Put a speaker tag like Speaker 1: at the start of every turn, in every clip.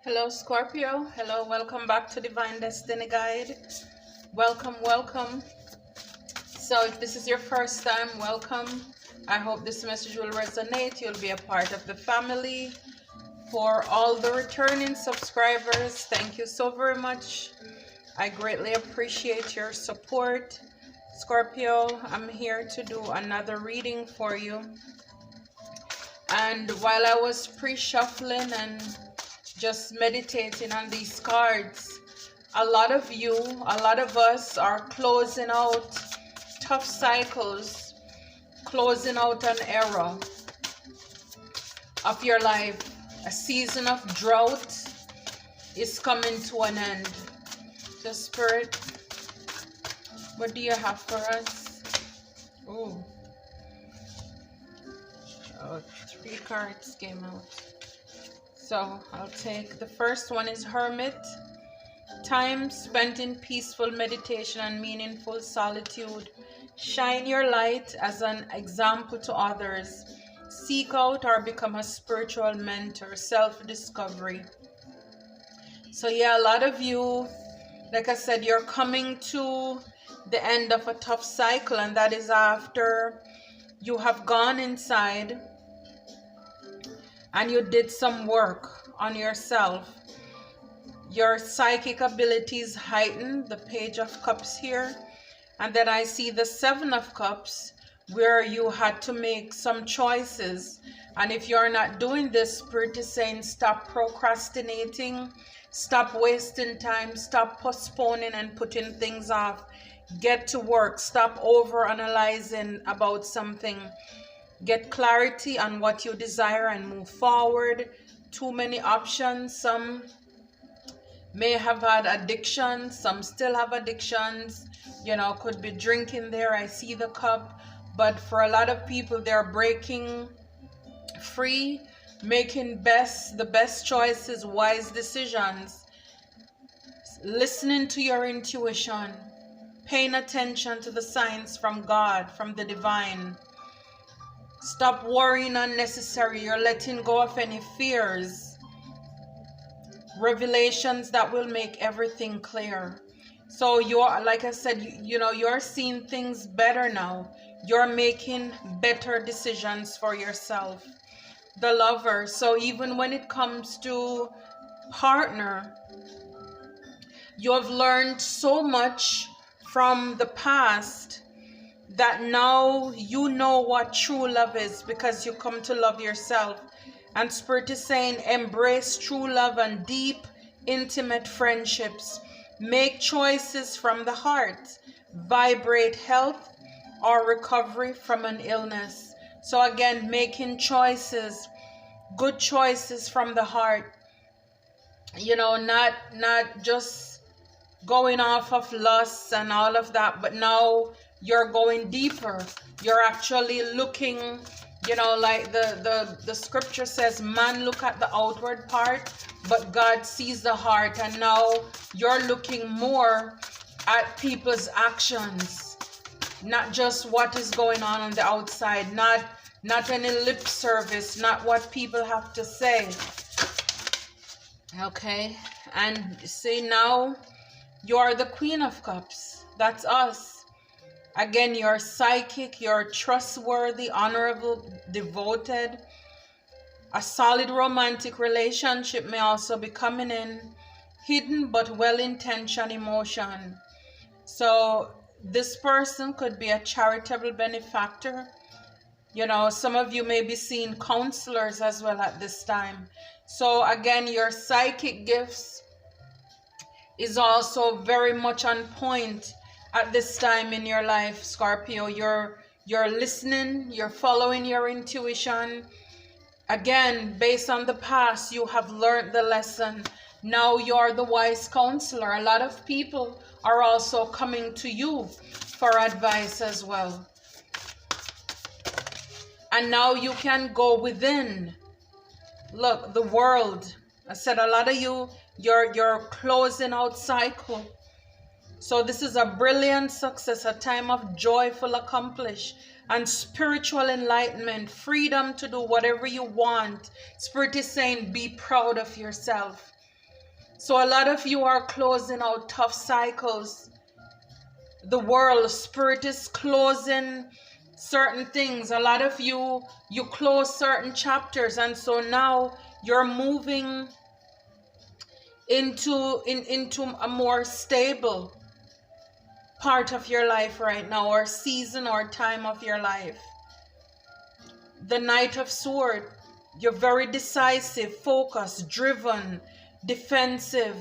Speaker 1: Hello, Scorpio. Hello, welcome back to Divine Destiny Guide. Welcome, welcome. So, if this is your first time, welcome. I hope this message will resonate. You'll be a part of the family. For all the returning subscribers, thank you so very much. I greatly appreciate your support. Scorpio, I'm here to do another reading for you. And while I was pre-shuffling and just meditating on these cards, a lot of us are closing out tough cycles, closing out an era of your life. A season of drought is coming to an end. The Spirit, what do you have for us? Oh, 3 cards came out. So I'll take the first one is Hermit. Time spent in peaceful meditation and meaningful solitude. Shine your light as an example to others. Seek out or become a spiritual mentor. Self-discovery. So yeah, a lot of you, like I said, you're coming to the end of a tough cycle, and that is after you have gone inside and you did some work on yourself. Your psychic abilities heightened, the Page of Cups here. And then I see the 7 of Cups, where you had to make some choices. And if you're not doing this, Spirit is saying stop procrastinating, stop wasting time, stop postponing and putting things off. Get to work, stop over-analyzing about something. Get clarity on what you desire and move forward. Too many options. Some may have had addictions. Some still have addictions. You know, could be drinking there. I see the cup. But for a lot of people, they're breaking free, making the best choices, wise decisions. Listening to your intuition. Paying attention to the signs from God, from the divine. Stop worrying unnecessary. You're letting go of any fears. Revelations that will make everything clear. So you're, like I said, you know, you're seeing things better now. You're making better decisions for yourself. The Lover. So even when it comes to partner, you have learned so much from the past that now you know what true love is, because you come to love yourself. And Spirit is saying embrace true love and deep, intimate friendships. Make choices from the heart. Vibrate health or recovery from an illness. So again, making choices, good choices from the heart. You know, not just going off of lusts and all of that, but now you're going deeper. You're actually looking, you know, like the scripture says, man look at the outward part, but God sees the heart. And now you're looking more at people's actions, not just what is going on the outside, not any lip service, not what people have to say. Okay, and see, now you're the Queen of Cups. That's us. Again, you're psychic, you're trustworthy, honorable, devoted. A solid romantic relationship may also be coming in. Hidden but well-intentioned emotion. So this person could be a charitable benefactor. You know, some of you may be seeing counselors as well at this time. So again, your psychic gifts is also very much on point at this time in your life, Scorpio. You're listening, you're following your intuition. Again, based on the past, you have learned the lesson. Now you're the wise counselor. A lot of people are also coming to you for advice as well. And now you can go within. Look, the world. I said a lot of you, you're closing out cycle. So this is a brilliant success, a time of joyful accomplish and spiritual enlightenment, freedom to do whatever you want. Spirit is saying, be proud of yourself. So a lot of you are closing out tough cycles. The world, spirit is closing certain things. A lot of you close certain chapters, and so now you're moving into a more stable part of your life right now, or season or time of your life. The Knight of Swords, you're very decisive, focused, driven, defensive.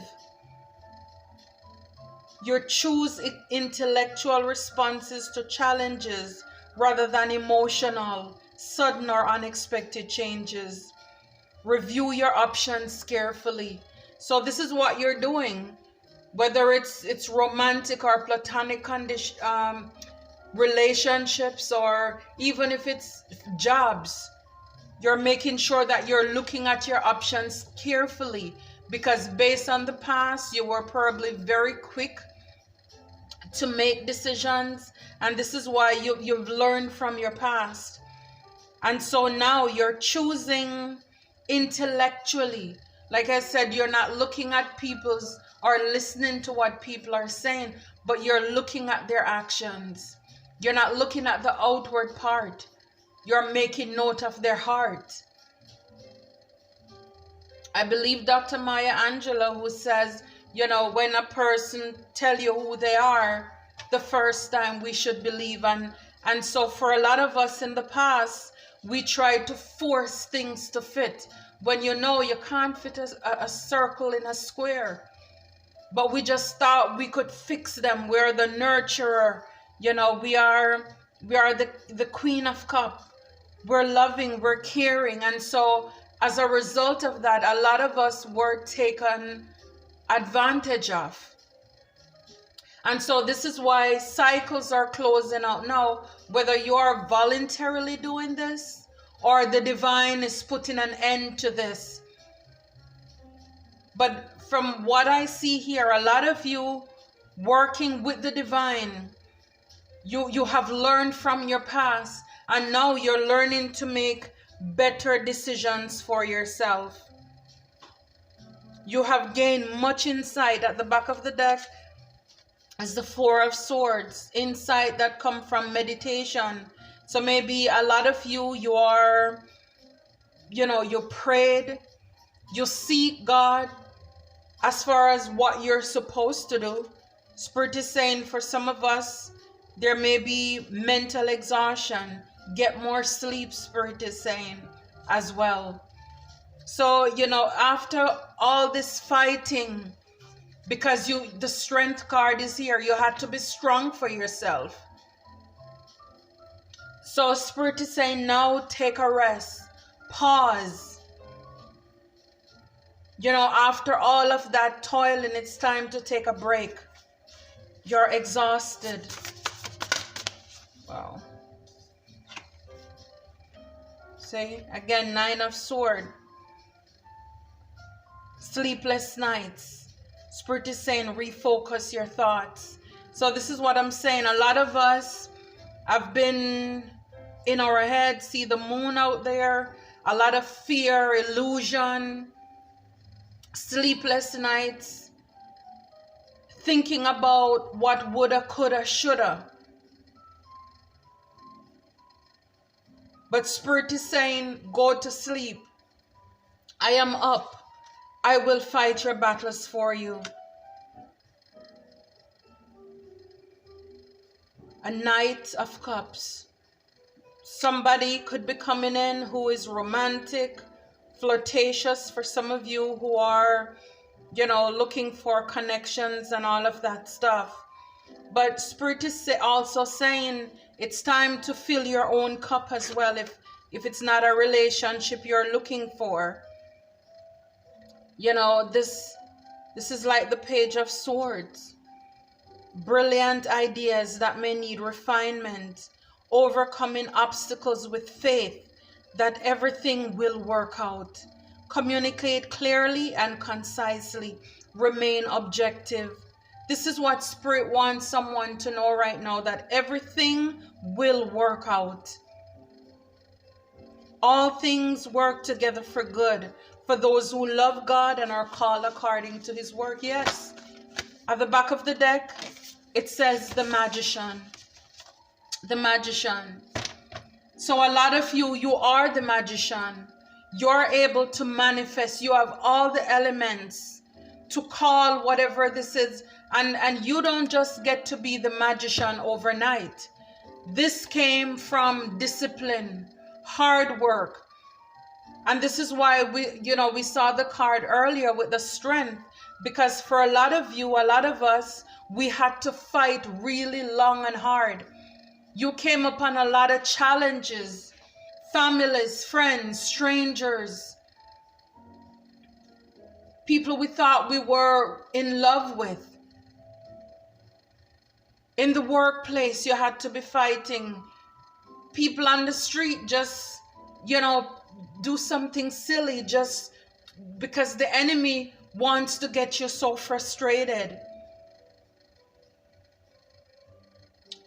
Speaker 1: You choose intellectual responses to challenges rather than emotional, sudden or unexpected changes. Review your options carefully. So this is what you're doing, whether it's romantic or platonic relationships, or even if it's jobs. You're making sure that you're looking at your options carefully, because based on the past, you were probably very quick to make decisions, and this is why you've learned from your past. And so now you're choosing intellectually. Like I said, you're not looking at people's or listening to what people are saying, but you're looking at their actions. You're not looking at the outward part. You're making note of their heart. I believe Dr. Maya Angelou, who says, you know, when a person tell you who they are the first time, we should believe. And so for a lot of us in the past, we tried to force things to fit, when you know you can't fit a circle in a square. But we just thought we could fix them. We're the nurturer. You know, we are the Queen of Cups. We're loving, we're caring. And so as a result of that, a lot of us were taken advantage of. And so this is why cycles are closing out now, whether you are voluntarily doing this or the divine is putting an end to this. But from what I see here, a lot of you working with the divine, you have learned from your past, and now you're learning to make better decisions for yourself. You have gained much insight. At the back of the deck is the Four of Swords, insight that comes from meditation. So maybe a lot of you are, you know, you prayed, you seek God as far as what you're supposed to do. Spirit is saying for some of us, there may be mental exhaustion. Get more sleep, Spirit is saying as well. So, you know, after all this fighting, because the strength card is here, you had to be strong for yourself. So Spirit is saying now take a rest, pause. You know, after all of that toiling, it's time to take a break. You're exhausted. Wow. See, again, Nine of Swords. Sleepless nights. Spirit is saying refocus your thoughts. So this is what I'm saying. A lot of us have been in our head, see the moon out there, a lot of fear, illusion, sleepless nights, thinking about what woulda, coulda, shoulda. But Spirit is saying, go to sleep. I am up. I will fight your battles for you. A Knight of Cups. Somebody could be coming in who is romantic, flirtatious, for some of you who are, you know, looking for connections and all of that stuff. But Spirit is also saying it's time to fill your own cup as well, if it's not a relationship you're looking for. You know, this is like the Page of Swords. Brilliant ideas that may need refinement, overcoming obstacles with faith that everything will work out. Communicate clearly and concisely. Remain objective. This is what Spirit wants someone to know right now, that everything will work out. All things work together for good for those who love God and are called according to his work. Yes. At the back of the deck, it says the magician. The magician. So a lot of you are the magician. You're able to manifest. You have all the elements to call whatever this is. And you don't just get to be the magician overnight. This came from discipline, hard work. And this is why we saw the card earlier with the strength, because for a lot of you, a lot of us, we had to fight really long and hard. You came upon a lot of challenges, families, friends, strangers, people we thought we were in love with. In the workplace, you had to be fighting. People on the street just, do something silly just because the enemy wants to get you so frustrated.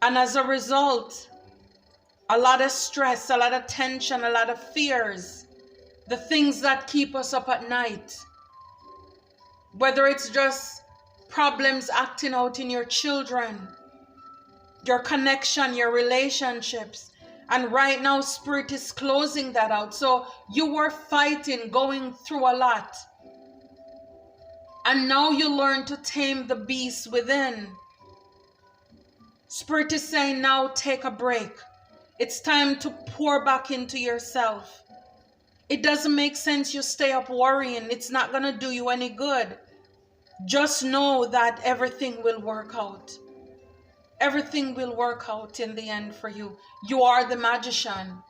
Speaker 1: And as a result, a lot of stress, a lot of tension, a lot of fears, the things that keep us up at night. Whether it's just problems acting out in your children, your connection, your relationships. And right now, Spirit is closing that out. So you were fighting, going through a lot. And now you learn to tame the beast within. Spirit is saying, now take a break. It's time to pour back into yourself. It doesn't make sense you stay up worrying. It's not going to do you any good. Just know that everything will work out. Everything will work out in the end for you. You are the magician.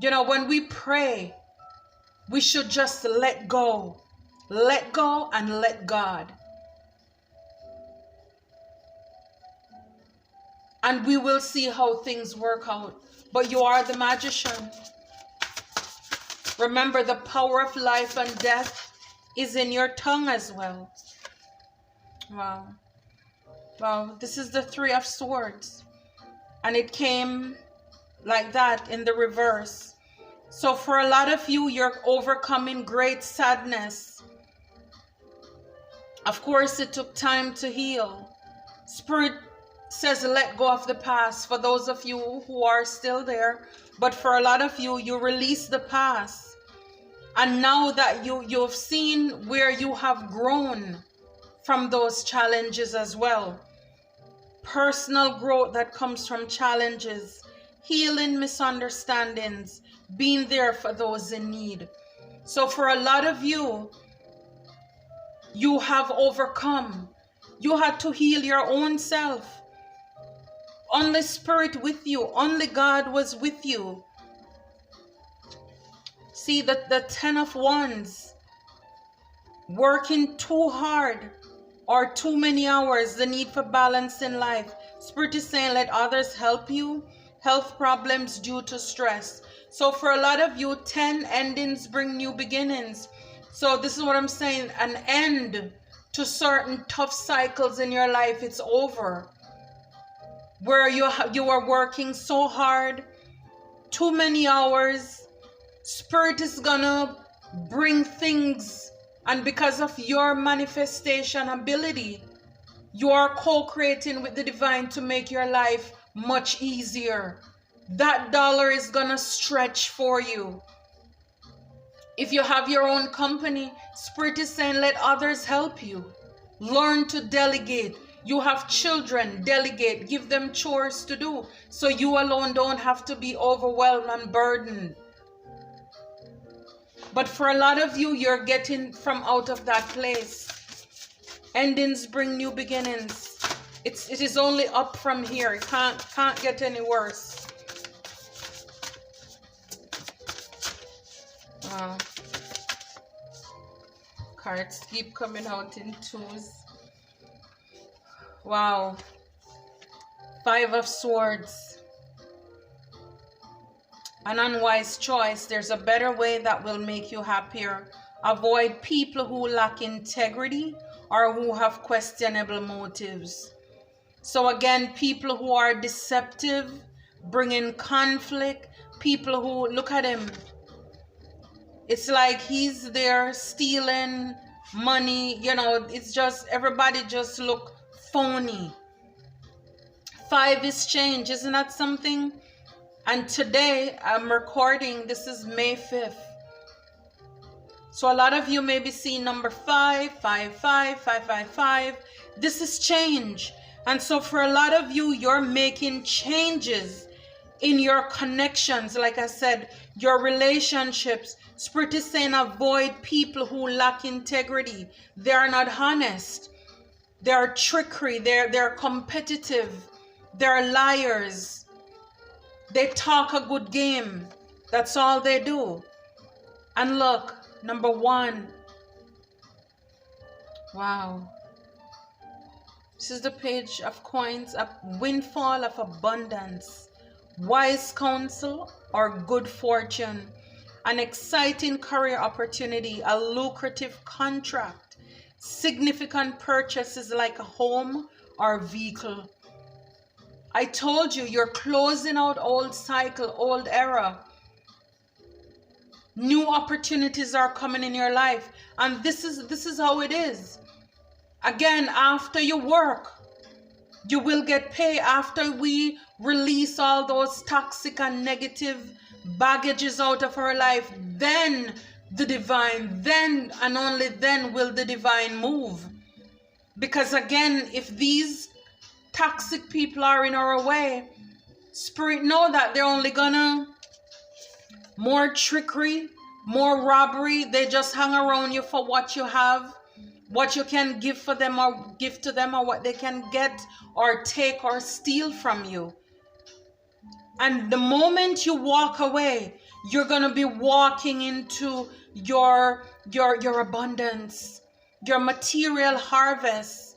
Speaker 1: When we pray, we should just let go. Let go and let God. And we will see how things work out. But you are the magician. Remember, the power of life and death is in your tongue as well. Wow. Wow, this is the Three of Swords. And it came like that in the reverse. So for a lot of you, you're overcoming great sadness. Of course, it took time to heal. Spirit says let go of the past for those of you who are still there. But for a lot of you, you release the past. And now that you've seen where you have grown from those challenges as well. Personal growth that comes from challenges, healing misunderstandings, being there for those in need. So for a lot of you, you have overcome. You had to heal your own self. Only Spirit with you. Only God was with you. See, the Ten of Wands. Working too hard or too many hours, the need for balance in life. Spirit is saying, let others help you. Health problems due to stress. So for a lot of you, 10 endings bring new beginnings. So this is what I'm saying. An end to certain tough cycles in your life. It's over. Where you are working so hard, too many hours. Spirit is gonna bring things. And because of your manifestation ability, you are co-creating with the divine to make your life much easier. That dollar is gonna stretch for you. If you have your own company, Spirit is saying let others help you. Learn to delegate. You have children, delegate. Give them chores to do. So you alone don't have to be overwhelmed and burdened. But for a lot of you, you're getting from out of that place. Endings bring new beginnings. It is only up from here. It can't get any worse. Wow. Cards keep coming out in twos. Wow. Five of Swords. An unwise choice. There's a better way that will make you happier. Avoid people who lack integrity or who have questionable motives. So again, people who are deceptive, bringing conflict, people who, look at him. It's like he's there stealing money. You know, it's just everybody just look phony. 5 is change. Isn't that something? And today I'm recording. This is May 5th. So a lot of you may be seeing number 5, 5, 5, 5, 5, 5. This is change. And so for a lot of you, you're making changes in your connections. Like I said, your relationships. Spirit is saying avoid people who lack integrity. They are not honest. They are trickery. They're competitive. They're liars. They talk a good game. That's all they do. And look, number 1. Wow. This is the page of coins, a windfall of abundance, wise counsel or good fortune, an exciting career opportunity, a lucrative contract, significant purchases like a home or vehicle. I told you, you're closing out old cycle, old era. New opportunities are coming in your life. And this is how it is. Again, after you work, you will get paid. After we release all those toxic and negative baggages out of our life, then the divine, then and only then will the divine move. Because again, if these toxic people are in our way, Spirit know that they're only gonna more trickery, more robbery. They just hang around you for what you have, what you can give for them or give to them, or what they can get or take or steal from you. And the moment you walk away, you're gonna be walking into your abundance, your material harvest,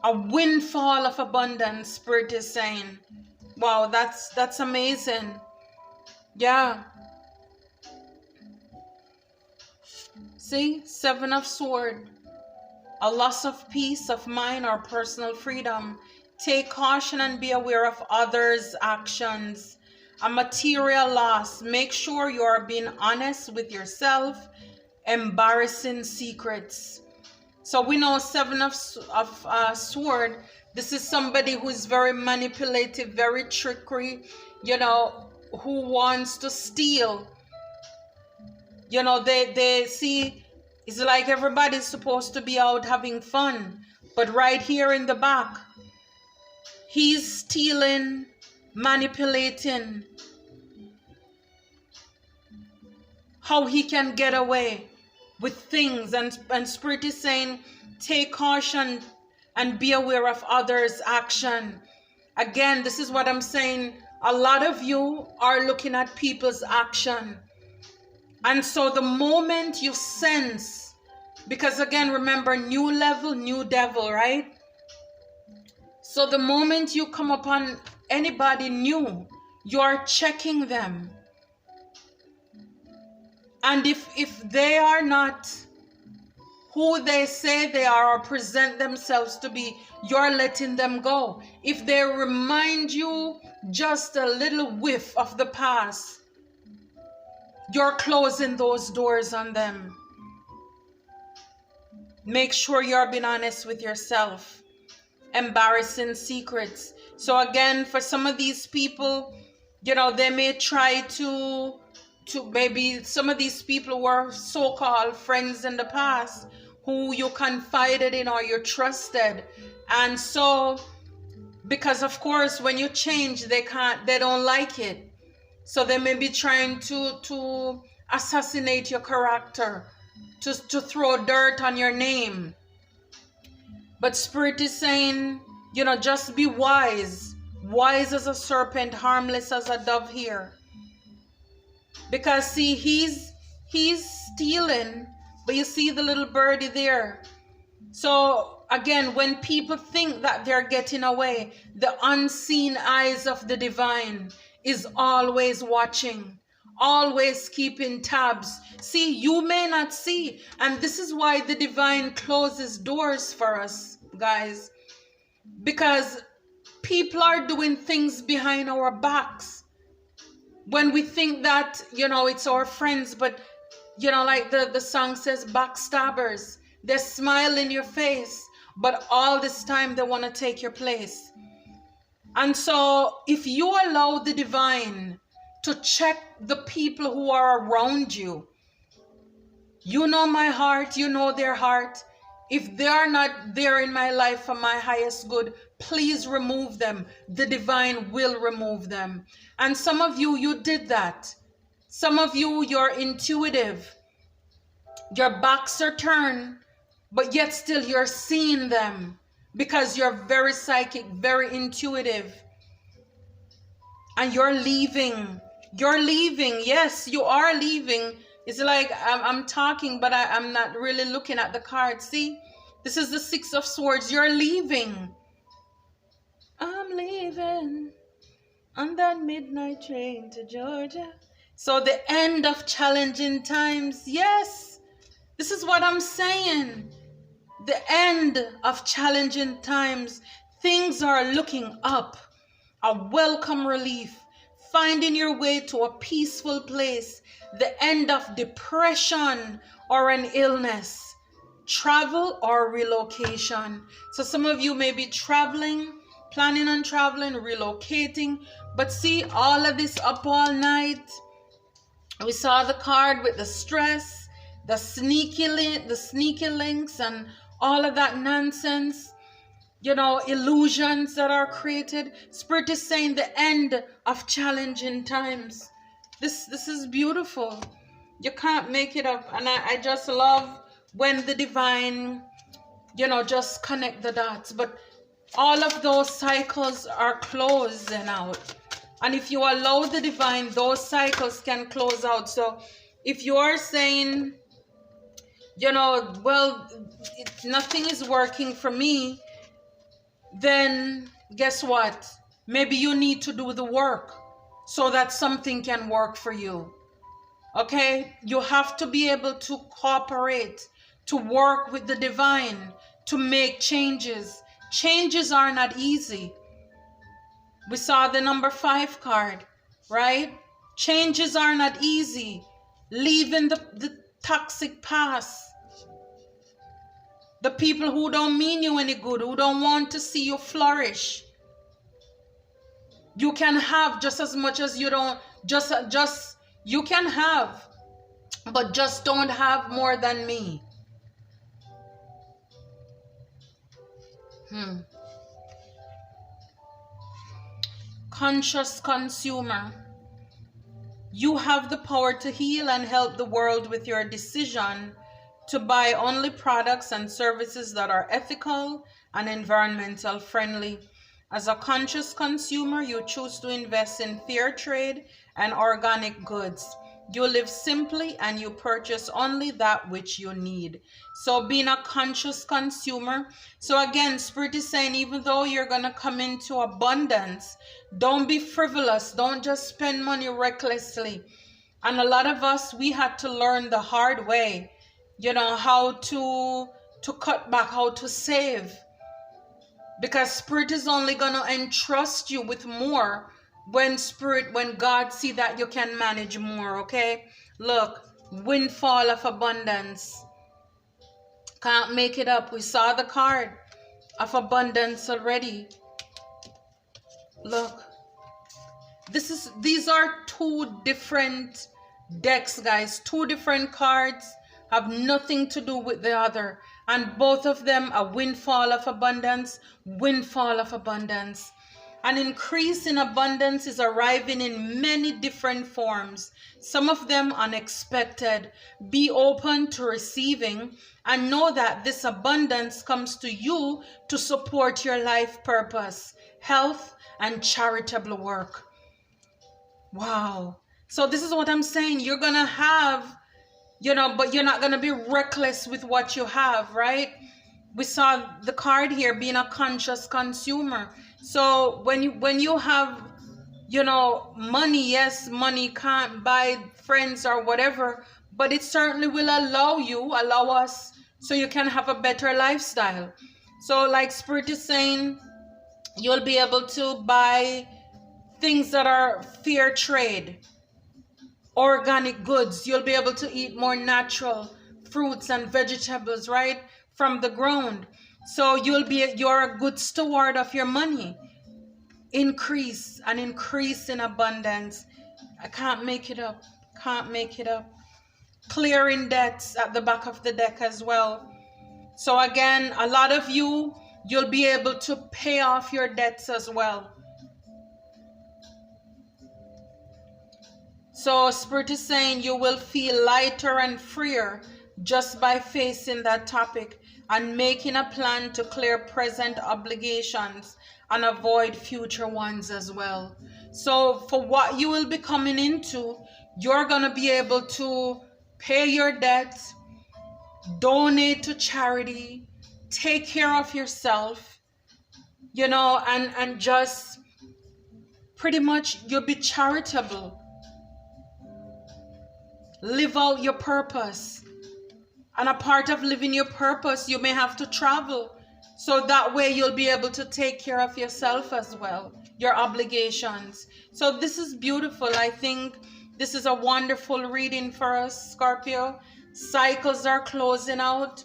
Speaker 1: a windfall of abundance. Spirit is saying, wow, that's amazing. Yeah. See, 7 of Swords, a loss of peace of mind or personal freedom. Take caution and be aware of others' actions. A material loss. Make sure you are being honest with yourself. Embarrassing secrets. So we know 7 of Swords. This is somebody who is very manipulative, very trickery, you know, who wants to steal. You know, they see, it's like everybody's supposed to be out having fun. But right here in the back, he's stealing, manipulating. How he can get away with things. And Spirit is saying, take caution and be aware of others' action. Again, this is what I'm saying. A lot of you are looking at people's action. And so the moment you sense, because again, remember, new level, new devil, right? So the moment you come upon anybody new, you're checking them. And if they are not who they say they are or present themselves to be, you're letting them go. If they remind you just a little whiff of the past, you're closing those doors on them. Make sure you're being honest with yourself. Embarrassing secrets. So again, for some of these people, you know, they may try to maybe some of these people were so-called friends in the past who you confided in or you trusted. And so, because of course, when you change, they don't like it. So they may be trying to assassinate your character, to throw dirt on your name. But Spirit is saying, you know, just be wise. Wise as a serpent, harmless as a dove here. Because see, he's stealing, but you see the little birdie there. So again, when people think that they're getting away, the unseen eyes of the divine is always watching, always keeping tabs. See, you may not see. And this is why the divine closes doors for us, guys. Because people are doing things behind our backs. When we think that, you know, it's our friends, but You know, like the song says, backstabbers. They smile in your face, but all this time they want to take your place. And so if you allow the divine to check the people who are around you, you know my heart, you know their heart. If they are not there in my life for my highest good, please remove them. The divine will remove them. And some of you, you did that. Some of you, you're intuitive. Your backs are turned, but yet still you're seeing them because you're very psychic, very intuitive. And you're leaving. You're leaving. Yes, you are leaving. It's like I'm talking, but I'm not really looking at the card. See, this is the Six of Swords. You're leaving. I'm leaving on that midnight train to Georgia. So the end of challenging times. Yes, this is what I'm saying. The end of challenging times. Things are looking up. A welcome relief. Finding your way to a peaceful place. The end of depression or an illness. Travel or relocation. So some of you may be traveling, planning on traveling, relocating. But see, all of this up all night. We saw the card with the stress, the sneaky links and all of that nonsense. You know, illusions that are created. Spirit is saying the end of challenging times. This is beautiful. You can't make it up. And I just love when the divine, you know, just connect the dots. But all of those cycles are closing out. And if you allow the divine, those cycles can close out. So if you are saying, you know, well, nothing is working for me, then guess what? Maybe you need to do the work so that something can work for you. Okay? You have to be able to cooperate, to work with the divine, to make changes. Changes are not easy. We saw the number 5 card, right? Changes are not easy. Leaving the toxic past. The people who don't mean you any good, who don't want to see you flourish. You can have just as much as you don't, you can have, but just don't have more than me. Conscious consumer. You have the power to heal and help the world with your decision to buy only products and services that are ethical and environmental friendly. As a conscious consumer, you choose to invest in fair trade and organic goods. You live simply and you purchase only that which you need. So being a conscious consumer. So again, Spirit is saying, even though you're going to come into abundance, don't be frivolous. Don't just spend money recklessly. And a lot of us, we had to learn the hard way, you know, how to cut back, how to save. Because Spirit is only going to entrust you with more when God see that you can manage more, okay? Look, Windfall of Abundance. Can't make it up. We saw the card of abundance already. Look. These are 2 different decks, guys. 2 different cards. Have nothing to do with the other. And both of them are Windfall of Abundance, Windfall of Abundance. An increase in abundance is arriving in many different forms, some of them unexpected. Be open to receiving and know that this abundance comes to you to support your life purpose, health, and charitable work. Wow. So this is what I'm saying. You're going to have, you know, but you're not going to be reckless with what you have, right? We saw the card here, being a conscious consumer. So when you have, you know, money, yes, money can't buy friends or whatever, but it certainly will allow us so you can have a better lifestyle. So like Spirit is saying, you'll be able to buy things that are fair trade. organic goods. You'll be able to eat more natural fruits and vegetables right from the ground. So you're a good steward of your money. Increase and increase in abundance. I can't make it up. Can't make it up. Clearing debts at the back of the deck as well. So again, a lot of you'll be able to pay off your debts as well. So Spirit is saying you will feel lighter and freer just by facing that topic and making a plan to clear present obligations and avoid future ones as well. So for what you will be coming into, you're going to be able to pay your debts, donate to charity, take care of yourself, you know, and just pretty much you'll be charitable. Live out your purpose. And a part of living your purpose, you may have to travel. So that way you'll be able to take care of yourself as well, your obligations. So this is beautiful. I think this is a wonderful reading for us, Scorpio. Cycles are closing out.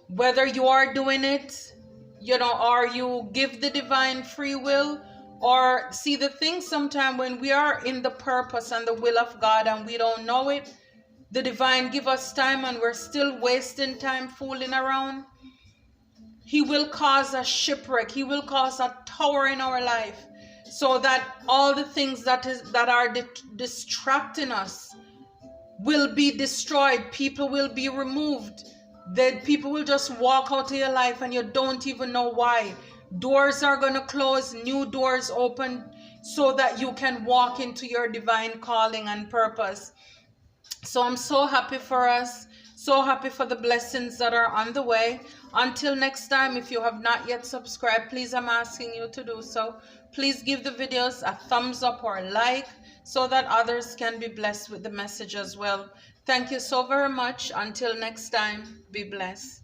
Speaker 1: Whether you are doing it, you know, or you give the divine free will, or see the thing sometime when we are in the purpose and the will of God and we don't know it, the divine give us time and we're still wasting time fooling around. He will cause a shipwreck. He will cause a tower in our life so that all the things that are distracting us will be destroyed. People will be removed. Then people will just walk out of your life and you don't even know why. Doors are going to close, new doors open so that you can walk into your divine calling and purpose. So I'm so happy for us, so happy for the blessings that are on the way. Until next time, if you have not yet subscribed, please, I'm asking you to do so. Please give the videos a thumbs up or a like so that others can be blessed with the message as well. Thank you so very much. Until next time, be blessed.